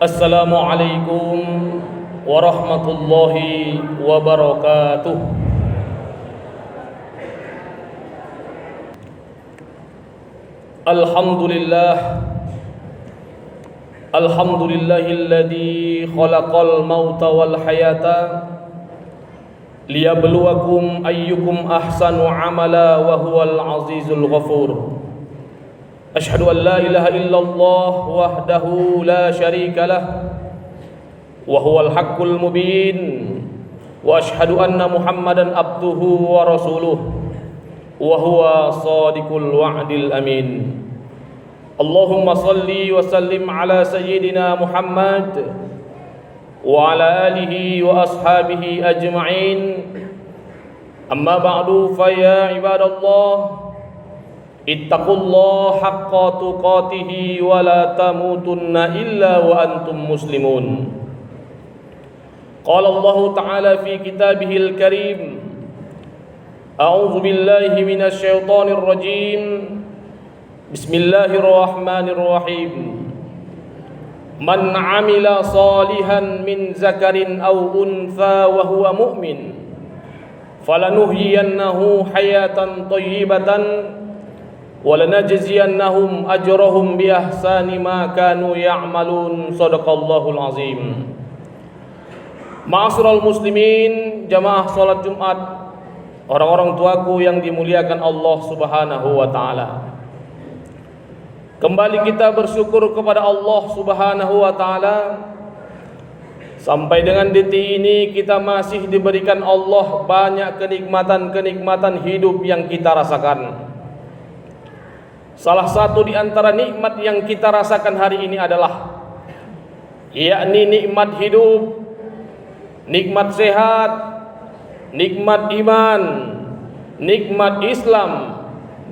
Assalamualaikum warahmatullahi wabarakatuh. Alhamdulillahilladzi khalaqal mauta wal hayata liyabluwakum ayyukum ahsanu amala wa huwal azizul ghafur. Ashhadu an la ilaha illallah wahdahu la syarika lah wa huwal haqqul mubin wa ashhadu anna Muhammadan abduhu wa rasuluh wa huwa shadiqul wa'dil amin. Allahumma salli wa sallim ala sayyidina Muhammad wa ala alihi wa ashabihi ajma'in. Amma ba'du, fa ya ibadallah, ittaqullaha haqqa tuqatih wa la tamutunna illa wa antum muslimun. Qala Allah Ta'ala fi kitabihil karim, a'udzu billahi minasy syaithanir rajim. Bismillahirrahmanirrahim. Man 'amila salihan min zakarin aw untha wa huwa mu'min falanuhyiyannahu hayatan thayyibatan walanajziyannahum ajrahum bi ahsani ma kanu ya'malun. Shadaqallahul azim. Ma'asyiral muslimin, jamaah salat Jumat, orang-orang tuaku yang dimuliakan Allah Subhanahu wa taala. Kembali kita bersyukur kepada Allah Subhanahu wa taala. Sampai dengan detik ini kita masih diberikan Allah banyak kenikmatan-kenikmatan hidup yang kita rasakan. Salah satu di antara nikmat yang kita rasakan hari ini adalah yakni nikmat hidup, nikmat sehat, nikmat iman, nikmat Islam,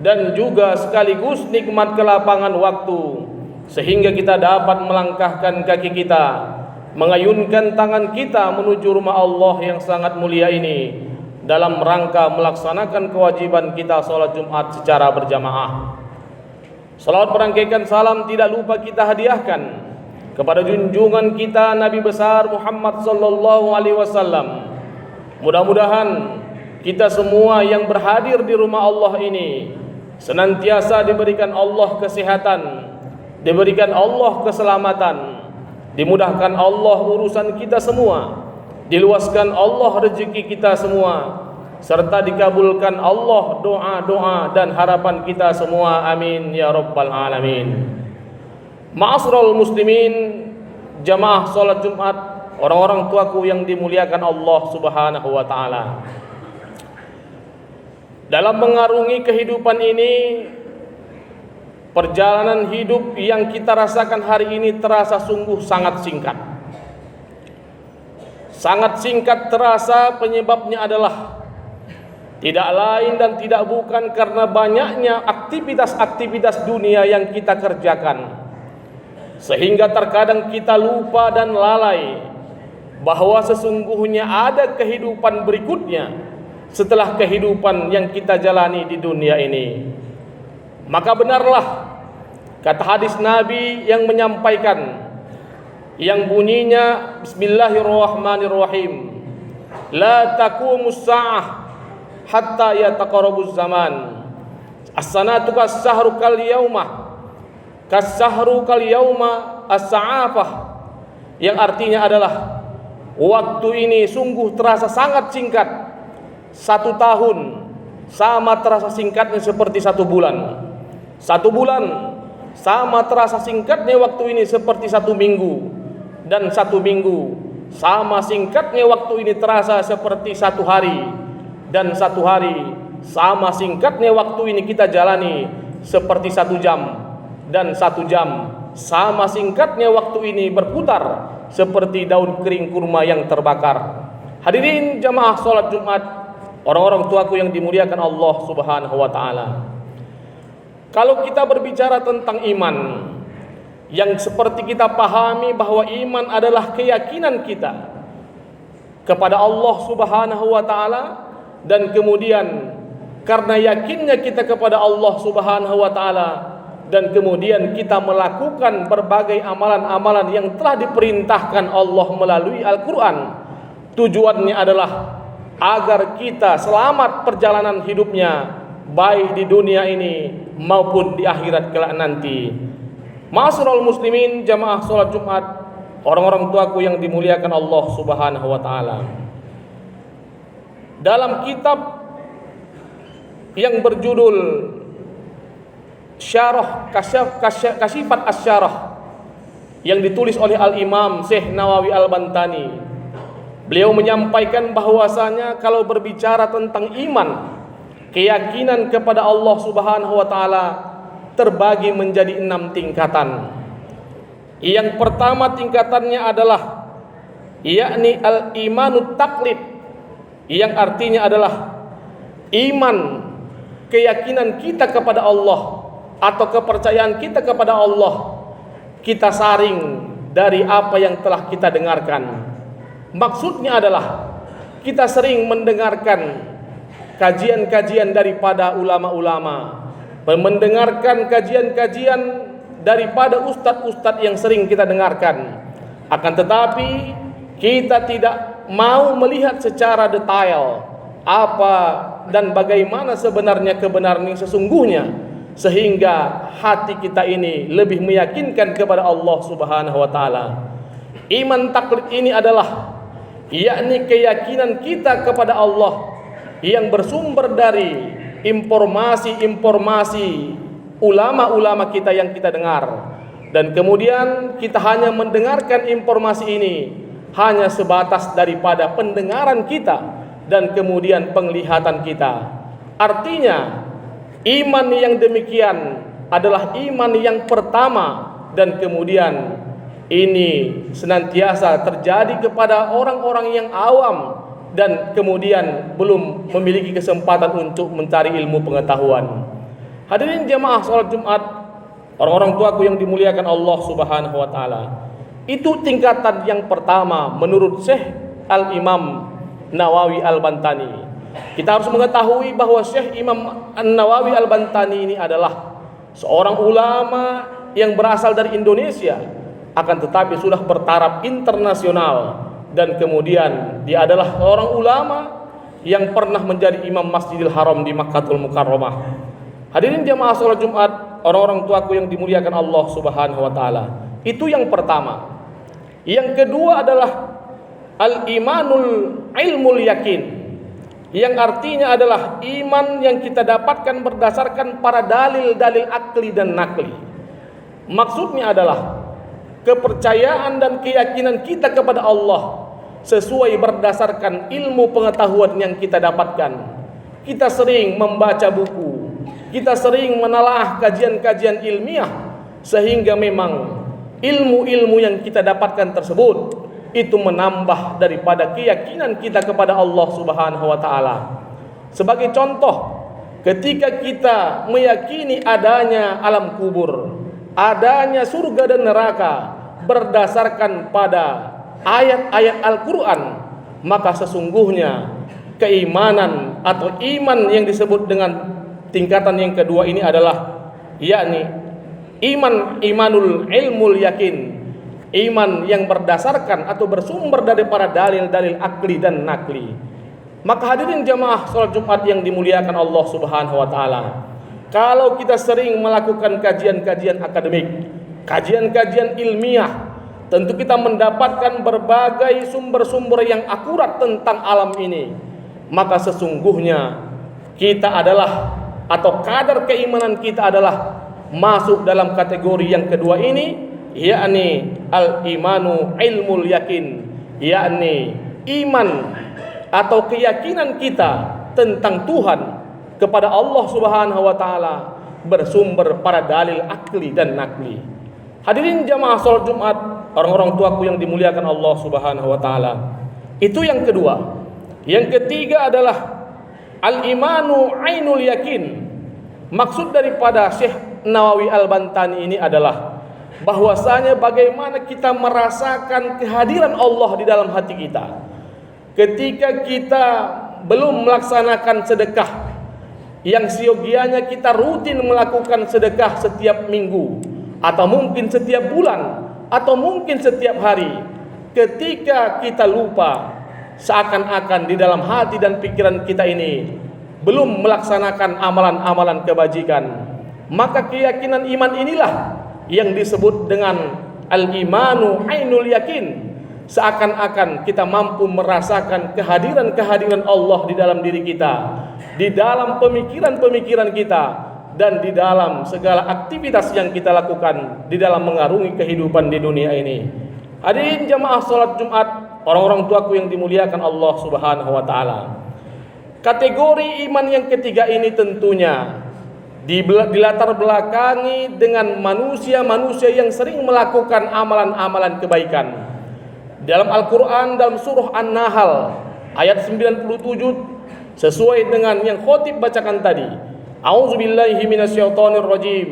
dan juga sekaligus nikmat kelapangan waktu, sehingga kita dapat melangkahkan kaki kita, mengayunkan tangan kita menuju rumah Allah yang sangat mulia ini dalam rangka melaksanakan kewajiban kita sholat Jumat secara berjamaah. Salawat merangkaikan salam tidak lupa kita hadiahkan kepada junjungan kita Nabi besar Muhammad sallallahu alaihi wasallam. Mudah-mudahan kita semua yang berhadir di rumah Allah ini senantiasa diberikan Allah kesehatan, diberikan Allah keselamatan, dimudahkan Allah urusan kita semua, diluaskan Allah rezeki kita semua, serta dikabulkan Allah doa-doa dan harapan kita semua. Amin ya rabbal alamin. Ma'asyiral muslimin, jamaah salat Jumat, orang-orang tuaku yang dimuliakan Allah Subhanahu wa taala. Dalam mengarungi kehidupan ini, perjalanan hidup yang kita rasakan hari ini terasa sungguh sangat singkat. Sangat singkat terasa, penyebabnya adalah tidak lain dan tidak bukan karena banyaknya aktivitas-aktivitas dunia yang kita kerjakan, sehingga terkadang kita lupa dan lalai bahwa sesungguhnya ada kehidupan berikutnya setelah kehidupan yang kita jalani di dunia ini. Maka benarlah kata hadis Nabi yang menyampaikan, yang bunyinya Bismillahirrahmanirrahim, la taqumus sa'ah hatta yataqarrabuz zaman, as-sanatu kas-sahru kal yaumah, kas-sahru kal yauma as-sa'afah, yang artinya adalah waktu ini sungguh terasa sangat singkat. 1 tahun sama terasa singkatnya seperti 1 bulan. 1 bulan sama terasa singkatnya waktu ini seperti 1 minggu. Dan 1 minggu sama singkatnya waktu ini terasa seperti 1 hari. Dan 1 hari sama singkatnya waktu ini kita jalani seperti 1 jam. Dan 1 jam sama singkatnya waktu ini berputar seperti daun kering kurma yang terbakar. Hadirin jamaah salat Jumat, orang-orang tuaku yang dimuliakan Allah Subhanahu wa taala. Kalau kita berbicara tentang iman, yang seperti kita pahami bahwa iman adalah keyakinan kita kepada Allah Subhanahu wa taala, dan kemudian karena yakinnya kita kepada Allah Subhanahu wa taala, dan kemudian kita melakukan berbagai amalan-amalan yang telah diperintahkan Allah melalui Al-Quran. Tujuannya adalah agar kita selamat perjalanan hidupnya, baik di dunia ini maupun di akhirat kelak nanti. Ma'asyiral muslimin, jamaah salat Jumat, orang-orang tuaku yang dimuliakan Allah Subhanahu wa taala. Dalam kitab yang berjudul Syarah Kasyifat Asy-Syarah yang ditulis oleh Al-Imam Syekh Nawawi Al-Bantani, beliau menyampaikan bahwasanya kalau berbicara tentang iman, keyakinan kepada Allah Subhanahu wa taala terbagi menjadi 6 tingkatan. Yang pertama tingkatannya adalah yakni al-imanut taqlid, yang artinya adalah iman, keyakinan kita kepada Allah atau kepercayaan kita kepada Allah kita saring dari apa yang telah kita dengarkan. Maksudnya adalah kita sering mendengarkan kajian-kajian daripada ulama-ulama, mendengarkan kajian-kajian daripada ustadz-ustadz yang sering kita dengarkan. Akan tetapi kita tidak mau melihat secara detail apa dan bagaimana sebenarnya kebenaran yang sesungguhnya, sehingga hati kita ini lebih meyakinkan kepada Allah Subhanahu wa taala. Iman taklid ini adalah yakni keyakinan kita kepada Allah yang bersumber dari informasi-informasi ulama-ulama kita yang kita dengar, dan kemudian kita hanya mendengarkan informasi ini hanya sebatas daripada pendengaran kita dan kemudian penglihatan kita. Artinya iman yang demikian adalah iman yang pertama, dan kemudian ini senantiasa terjadi kepada orang-orang yang awam dan kemudian belum memiliki kesempatan untuk mencari ilmu pengetahuan. Hadirin jamaah salat Jumat, orang-orang tuaku yang dimuliakan Allah Subhanahu wa taala. Itu tingkatan yang pertama menurut Syekh Al-Imam Nawawi Al-Bantani. Kita harus mengetahui bahwa Syekh Imam An-Nawawi Al-Bantani ini adalah seorang ulama yang berasal dari Indonesia, akan tetapi sudah bertaraf internasional, dan kemudian dia adalah seorang ulama yang pernah menjadi imam Masjidil Haram di Makkahul Mukarramah. Hadirin jamaah salat Jumat, orang-orang tuaku yang dimuliakan Allah Subhanahu wa taala. Itu yang pertama. Yang kedua adalah al-imanul ilmul yakin, yang artinya adalah iman yang kita dapatkan berdasarkan para dalil-dalil akli dan nakli. Maksudnya adalah kepercayaan dan keyakinan kita kepada Allah sesuai berdasarkan ilmu pengetahuan yang kita dapatkan. Kita sering membaca buku, kita sering menelaah kajian-kajian ilmiah, sehingga memang ilmu-ilmu yang kita dapatkan tersebut itu menambah daripada keyakinan kita kepada Allah Subhanahu wa taala. Sebagai contoh, ketika kita meyakini adanya alam kubur, adanya surga dan neraka berdasarkan pada ayat-ayat Al-Quran, maka sesungguhnya keimanan atau iman yang disebut dengan tingkatan yang kedua ini adalah yakni imanul ilmul yakin, iman yang berdasarkan atau bersumber daripada dalil-dalil akli dan nakli. Maka hadirin jamaah salat Jumat yang dimuliakan Allah Subhanahu wa taala, kalau kita sering melakukan kajian-kajian akademik, kajian-kajian ilmiah, tentu kita mendapatkan berbagai sumber-sumber yang akurat tentang alam ini. Maka sesungguhnya kita adalah, atau kadar keimanan kita adalah masuk dalam kategori yang kedua ini, yakni al-imanu ilmul yakin, yakni iman atau keyakinan kita tentang Tuhan kepada Allah Subhanahu wa taala bersumber pada dalil akli dan nakli. Hadirin jamaah salat Jumat, orang-orang tuaku yang dimuliakan Allah Subhanahu wa taala. Itu yang kedua. Yang ketiga adalah al-imanu ainul yakin. Maksud daripada Syekh Nawawi Al-Bantani ini adalah bahwasanya bagaimana kita merasakan kehadiran Allah di dalam hati kita. Ketika kita belum melaksanakan sedekah, yang siogianya kita rutin melakukan sedekah setiap minggu, atau mungkin setiap bulan, atau mungkin setiap hari. Ketika kita lupa, seakan-akan di dalam hati dan pikiran kita ini belum melaksanakan amalan-amalan kebajikan, maka keyakinan iman inilah yang disebut dengan al-imanu ainul yakin. Seakan-akan kita mampu merasakan kehadiran-kehadiran Allah di dalam diri kita, di dalam pemikiran-pemikiran kita, dan di dalam segala aktivitas yang kita lakukan di dalam mengarungi kehidupan di dunia ini. Hadirin jamaah salat Jumat, orang-orang tuaku yang dimuliakan Allah Subhanahu wa taala. Kategori iman yang ketiga ini tentunya dilatar belakangi dengan manusia-manusia yang sering melakukan amalan-amalan kebaikan. Dalam Al-Quran, dalam surah An-Nahl ayat 97, sesuai dengan yang khotib bacakan tadi, A'udzubillahi minasyaitonir rajim.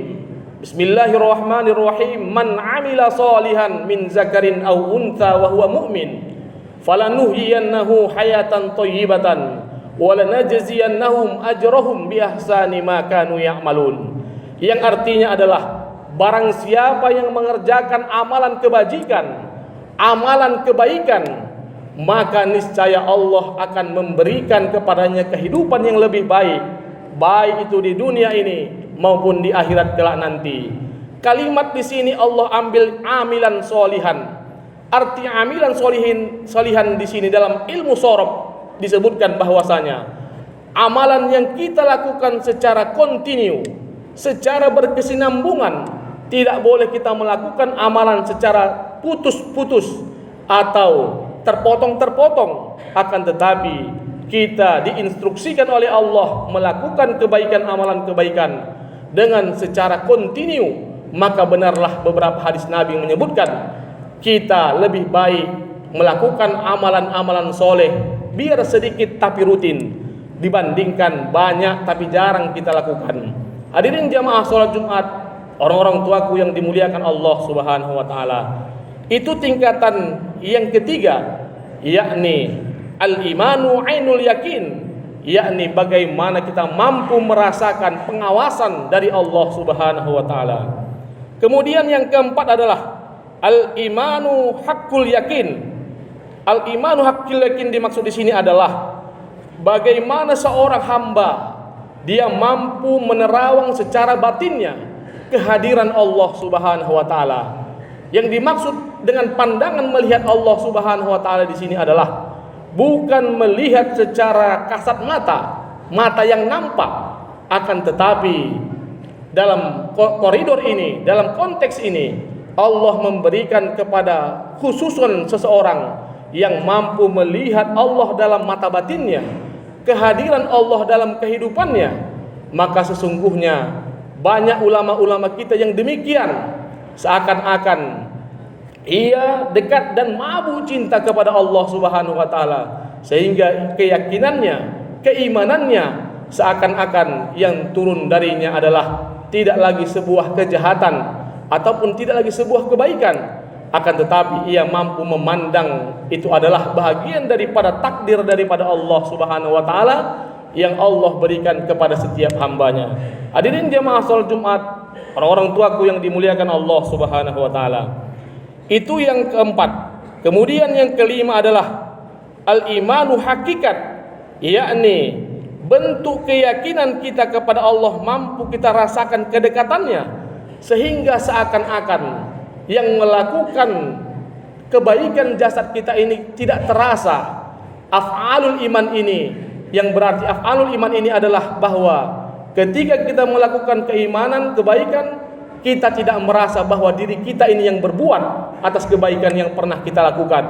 Bismillahirrahmanirrahim. Man 'amila shalihan min zakarin aw untha wa huwa mu'min falanuhyiyannahu hayatan thayyibatan wa lanajziyannahum ajrahum bi ahsani ma kanu ya'malun. Yang artinya adalah barang siapa yang mengerjakan amalan kebajikan, amalan kebaikan, maka niscaya Allah akan memberikan kepadanya kehidupan yang lebih baik, baik itu di dunia ini maupun di akhirat kelak nanti. Kalimat di sini Allah ambil amilan solihan. Arti amilan solihan di sini dalam ilmu sorof disebutkan bahwasanya amalan yang kita lakukan secara kontinu, secara berkesinambungan. Tidak boleh kita melakukan amalan secara putus-putus atau terpotong-terpotong. Akan tetapi kita diinstruksikan oleh Allah melakukan kebaikan, amalan kebaikan dengan secara kontinu. Maka benarlah beberapa hadis Nabi yang menyebutkan kita lebih baik melakukan amalan-amalan soleh biar sedikit tapi rutin, dibandingkan banyak tapi jarang kita lakukan. Hadirin jamaah sholat Jumat, orang-orang tuaku yang dimuliakan Allah Subhanahu wa taala. Itu tingkatan yang ketiga, yakni al-imanu ainul yakin, yakni bagaimana kita mampu merasakan pengawasan dari Allah Subhanahu wa taala. Kemudian yang keempat adalah al-imanu haqqul yakin. Al-imanu haqqul yakin dimaksud di sini adalah bagaimana seorang hamba dia mampu menerawang secara batinnya kehadiran Allah Subhanahu wa taala. Yang dimaksud dengan pandangan melihat Allah Subhanahu wa taala di sini adalah bukan melihat secara kasat mata, mata yang nampak, akan tetapi dalam koridor ini, dalam konteks ini, Allah memberikan kepada khususan seseorang yang mampu melihat Allah dalam mata batinnya, kehadiran Allah dalam kehidupannya. Maka sesungguhnya banyak ulama-ulama kita yang demikian, seakan-akan ia dekat dan mabuk cinta kepada Allah Subhanahu wa taala, sehingga keyakinannya, keimanannya seakan-akan yang turun darinya adalah tidak lagi sebuah kejahatan ataupun tidak lagi sebuah kebaikan, akan tetapi ia mampu memandang itu adalah bahagian daripada takdir daripada Allah Subhanahu wa taala yang Allah berikan kepada setiap hambanya. Hadirin jemaah salat Jumat, orang-orang tuaku yang dimuliakan Allah Subhanahu wa taala. Itu yang keempat. Kemudian yang kelima adalah al-imanu hakikat, yakni bentuk keyakinan kita kepada Allah mampu kita rasakan kedekatannya, sehingga seakan-akan yang melakukan kebaikan jasad kita ini tidak terasa. Af'alul iman ini, yang berarti af'alul iman ini adalah bahwa ketika kita melakukan keimanan, kebaikan, kita tidak merasa bahwa diri kita ini yang berbuat atas kebaikan yang pernah kita lakukan.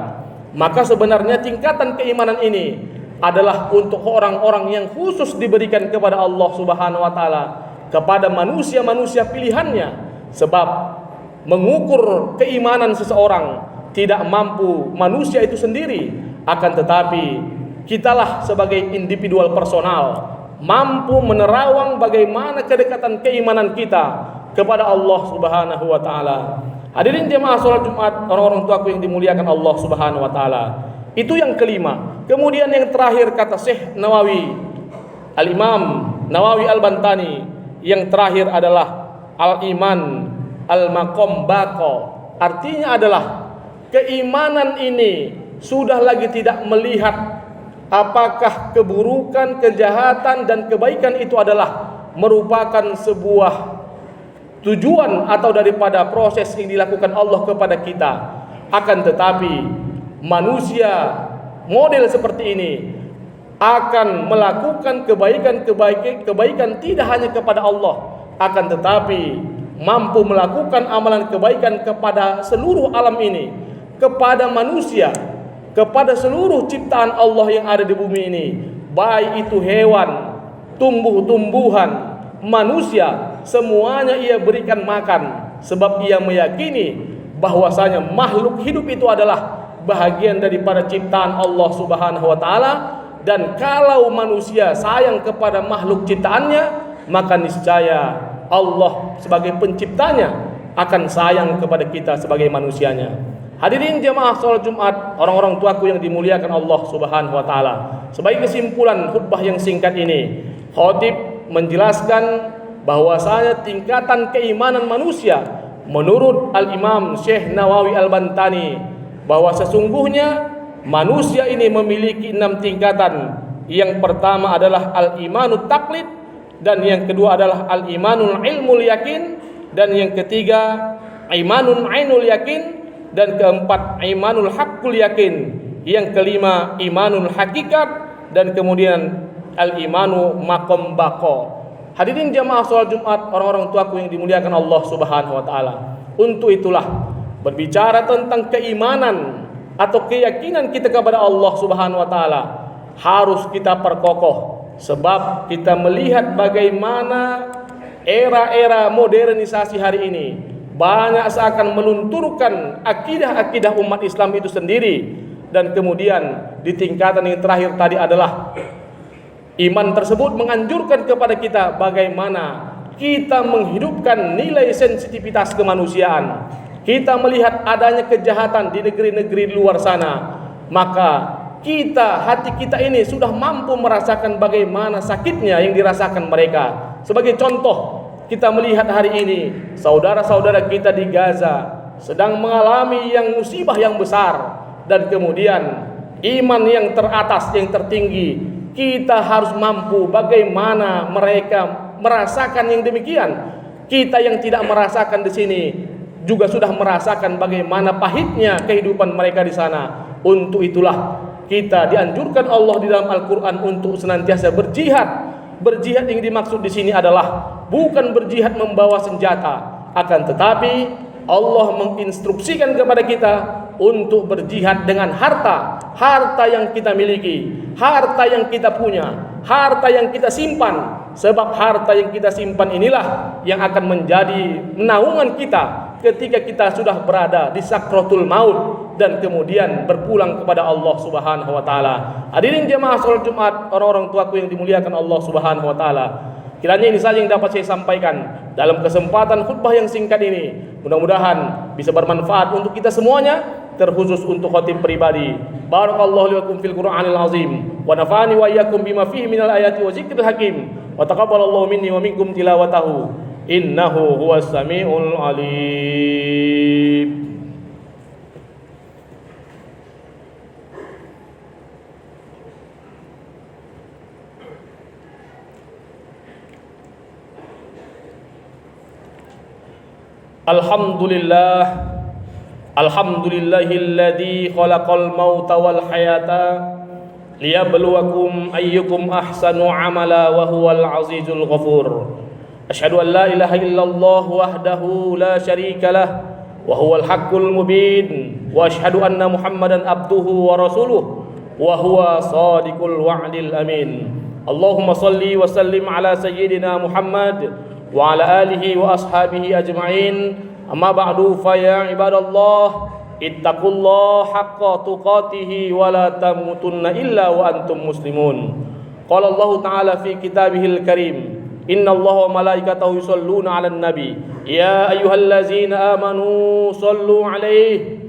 Maka sebenarnya tingkatan keimanan ini adalah untuk orang-orang yang khusus diberikan kepada Allah Subhanahu wa taala, kepada manusia-manusia pilihannya. Sebab mengukur keimanan seseorang tidak mampu manusia itu sendiri, akan tetapi kitalah sebagai individual personal mampu menerawang bagaimana kedekatan keimanan kita kepada Allah Subhanahu wa taala. Hadirin jemaah salat Jumat, orang-orang tuaku yang dimuliakan Allah Subhanahu wa taala. Itu yang kelima. Kemudian yang terakhir kata Syekh Nawawi, Al-Imam Nawawi Al-Bantani. Yang terakhir adalah al-iman al-maqam baqa. Artinya adalah keimanan ini sudah lagi tidak melihat apakah keburukan, kejahatan dan kebaikan itu adalah merupakan sebuah tujuan atau daripada proses yang dilakukan Allah kepada kita. Akan tetapi manusia model seperti ini akan melakukan kebaikan tidak hanya kepada Allah, akan tetapi mampu melakukan amalan kebaikan kepada seluruh alam ini, kepada manusia, kepada seluruh ciptaan Allah yang ada di bumi ini, baik itu hewan, tumbuh-tumbuhan, manusia, semuanya ia berikan makan, sebab ia meyakini bahwasanya makhluk hidup itu adalah bahagian daripada ciptaan Allah Subhanahu wa taala. Dan kalau manusia sayang kepada makhluk ciptaannya, maka niscaya Allah sebagai penciptanya akan sayang kepada kita sebagai manusianya. Hadirin jemaah salat Jumat, orang-orang tuaku yang dimuliakan Allah Subhanahu wa taala. Sebagai kesimpulan khutbah yang singkat ini, khatib menjelaskan bahwasanya tingkatan keimanan manusia menurut Al-Imam Syekh Nawawi Al-Bantani, bahwa sesungguhnya manusia ini memiliki 6 tingkatan. Yang pertama adalah al-imanut taqlid, dan yang kedua adalah al-imanul ilmul yakin, dan yang ketiga imanun ainul yakin, dan keempat imanul haqqul yakin, yang kelima imanul hakikat, dan kemudian al-imanu maqam baqa. Hadirin jamaah salat Jumat, orang-orang tuaku yang dimuliakan Allah Subhanahu wa taala. Untuk itulah berbicara tentang keimanan atau keyakinan kita kepada Allah Subhanahu wa taala harus kita perkokoh, sebab kita melihat bagaimana era-era modernisasi hari ini banyak seakan melunturkan akidah-akidah umat Islam itu sendiri. Dan kemudian di tingkatan yang terakhir tadi adalah iman tersebut menganjurkan kepada kita bagaimana kita menghidupkan nilai sensitivitas kemanusiaan. Kita melihat adanya kejahatan di negeri-negeri luar sana, maka hati kita ini sudah mampu merasakan bagaimana sakitnya yang dirasakan mereka. Sebagai contoh, kita melihat hari ini saudara-saudara kita di Gaza sedang mengalami musibah yang besar, dan kemudian iman yang teratas, yang tertinggi, kita harus mampu bagaimana mereka merasakan yang demikian. Kita yang tidak merasakan di sini juga sudah merasakan bagaimana pahitnya kehidupan mereka di sana. Untuk itulah kita dianjurkan Allah di dalam Al-Quran untuk senantiasa berjihad. Berjihad yang dimaksud di sini adalah bukan berjihad membawa senjata, akan tetapi Allah menginstruksikan kepada kita untuk berjihad dengan harta yang kita miliki, harta yang kita punya, harta yang kita simpan. Sebab harta yang kita simpan inilah yang akan menjadi naungan kita ketika kita sudah berada di sakratul maut dan kemudian berpulang kepada Allah Subhanahu wa taala. Hadirin jemaah salat Jumat, orang-orang tuaku yang dimuliakan Allah Subhanahu wa taala. Kiranya ini saja yang dapat saya sampaikan dalam kesempatan khutbah yang singkat ini. Mudah-mudahan bisa bermanfaat untuk kita semuanya, terkhusus untuk khatib pribadi. Barakallahu li wa lakum fil Qur'anil azim wa nafa'ani wa iyyakum bima fihi minal ayati wa zikril hakim wa taqabbalallahu minni wa minkum tilawatahu innahu huwas samiul alim. Alhamdulillahilladzi khalaqal mauta wal hayata liyabluwakum ayyukum ahsanu amala wa huwal azizul ghafur. Asyhadu an la ilaha illallah wahdahu la syarika lah wa huwal haqqul mubin wa asyhadu anna Muhammadan abduhu wa rasuluh wa huwa shadiqul wa'dil amin. Allahumma shalli wa sallim ala sayyidina Muhammad wa ala alihi wa ashabihi ajma'in. Amma ba'du, fa ya ibadallah ittaqullaha haqqa tuqatih wa la tamutunna illa wa antum muslimun. Qala Allah ta'ala fi kitabihil karim, innallaha wa malaikatahu yusholluna 'alan nabi ya ayyuhallazina amanu sallu 'alaihi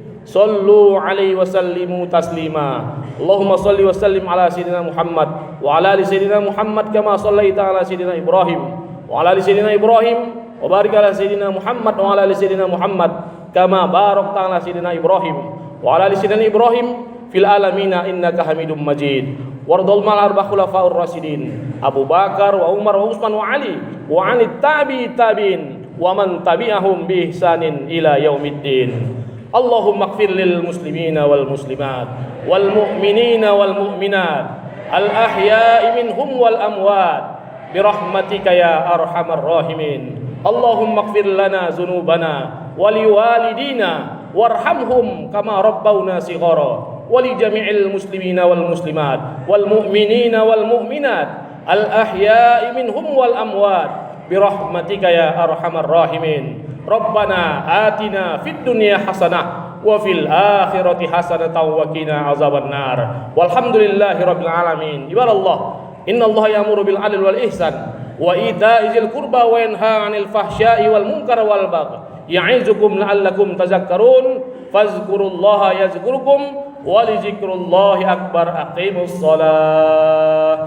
wa sallimu taslima. Allahumma salli wa sallim ala sayyidina Muhammad wa ala ali sayyidina Muhammad kama sallaita ala sayyidina Ibrahim wa ala ali sayyidina Ibrahim wa barik ala sayyidina Muhammad wa ala ali sayyidina Muhammad kama barakta ala sayyidina Ibrahim wa ala ali sayyidina Ibrahim fil alamina innaka Hamidum Majid. Wardul mal arba khulafaur rasyidin Abu Bakar wa Umar wa Utsman wa Ali wa anit tabi'in wa man tabi'ahum bi ihsanin ila yaumiddin. Allahumma ighfir lil muslimina wal muslimat wal mu'minina wal mu'minat al ahya'i minhum wal amwat bi rahmatika ya arhamar rahimin. Allahumma ighfir lana dzunubana wa liwalidina warhamhum kama rabbawna shighara wa li jami'il muslimina wal muslimat wal mu'minina wal mu'minat al ahya'i minhum wal amwat bi rahmatika ya arhamar rahimin. Rabbana atina fid dunya hasanah wa fil akhirati hasanatan wa qina azabannar. Walhamdulillahi rabbil alamin. Ibadallah, innallaha ya'muru bil 'adli wal ihsan wa ita'i dzil qurba wa yanha 'anil fahsya'i wal munkar wal baghi. Ya'izukum la'allakum tadhakkarun. Fazkurullaha yazkurkum wa li dzikrillahi akbar. Aqimus shalah.